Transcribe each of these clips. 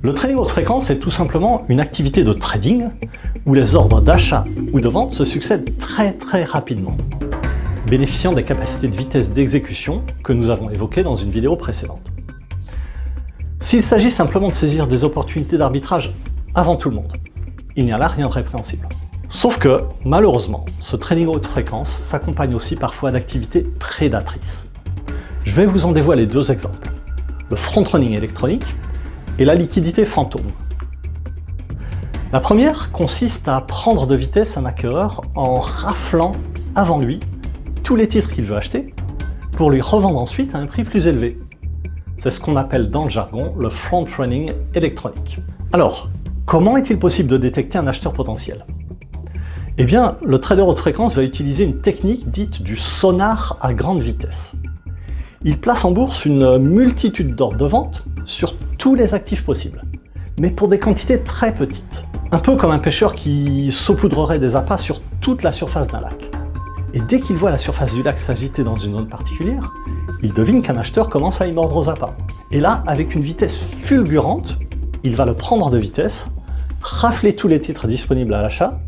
Le trading haute fréquence est tout simplement une activité de trading où les ordres d'achat ou de vente se succèdent très rapidement, bénéficiant des capacités de vitesse d'exécution que nous avons évoquées dans une vidéo précédente. S'il s'agit simplement de saisir des opportunités d'arbitrage avant tout le monde, il n'y a là rien de répréhensible. Sauf que, malheureusement, ce trading haute fréquence s'accompagne aussi parfois d'activités prédatrices. Je vais vous en dévoiler deux exemples, le front-running électronique et la liquidité fantôme. La première consiste à prendre de vitesse un acquéreur en raflant avant lui tous les titres qu'il veut acheter pour lui revendre ensuite à un prix plus élevé. C'est ce qu'on appelle dans le jargon le front-running électronique. Alors, comment est-il possible de détecter un acheteur potentiel ? Eh bien, le trader haute fréquence va utiliser une technique dite du sonar à grande vitesse. Il place en bourse une multitude d'ordres de vente sur tous les actifs possibles, mais pour des quantités très petites. Un peu comme un pêcheur qui saupoudrerait des appâts sur toute la surface d'un lac. Et dès qu'il voit la surface du lac s'agiter dans une zone particulière, il devine qu'un acheteur commence à y mordre aux appâts. Et là, avec une vitesse fulgurante, il va le prendre de vitesse, rafler tous les titres disponibles à l'achat,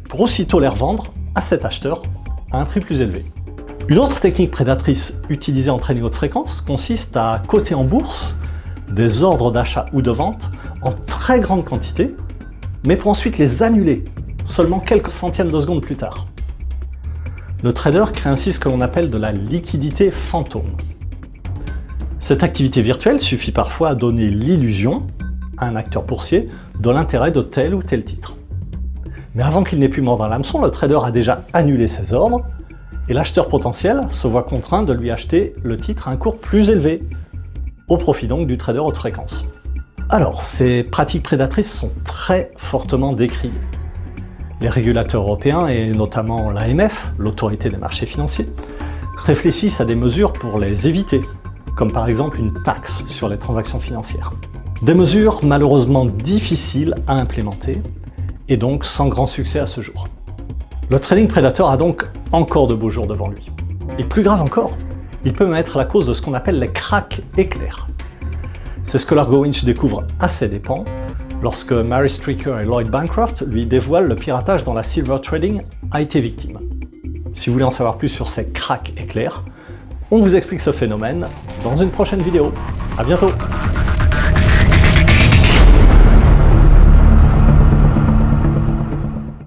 pour aussitôt les revendre à cet acheteur à un prix plus élevé. Une autre technique prédatrice utilisée en trading haute fréquence consiste à coter en bourse des ordres d'achat ou de vente en très grande quantité, mais pour ensuite les annuler seulement quelques centièmes de seconde plus tard. Le trader crée ainsi ce que l'on appelle de la liquidité fantôme. Cette activité virtuelle suffit parfois à donner l'illusion à un acteur boursier de l'intérêt de tel ou tel titre. Mais avant qu'il n'ait pu mordre à l'hameçon, le trader a déjà annulé ses ordres et l'acheteur potentiel se voit contraint de lui acheter le titre à un cours plus élevé, au profit donc du trader haute fréquence. Alors, ces pratiques prédatrices sont très fortement décriées. Les régulateurs européens, et notamment l'AMF, l'autorité des marchés financiers, réfléchissent à des mesures pour les éviter, comme par exemple une taxe sur les transactions financières. Des mesures malheureusement difficiles à implémenter, et donc sans grand succès à ce jour. Le trading prédateur a donc encore de beaux jours devant lui. Et plus grave encore, il peut même être la cause de ce qu'on appelle les cracks éclairs. C'est ce que Largo Winch découvre à ses dépens lorsque Mary Stricker et Lloyd Bancroft lui dévoilent le piratage dont la silver trading a été victime. Si vous voulez en savoir plus sur ces cracks éclairs, on vous explique ce phénomène dans une prochaine vidéo. À bientôt!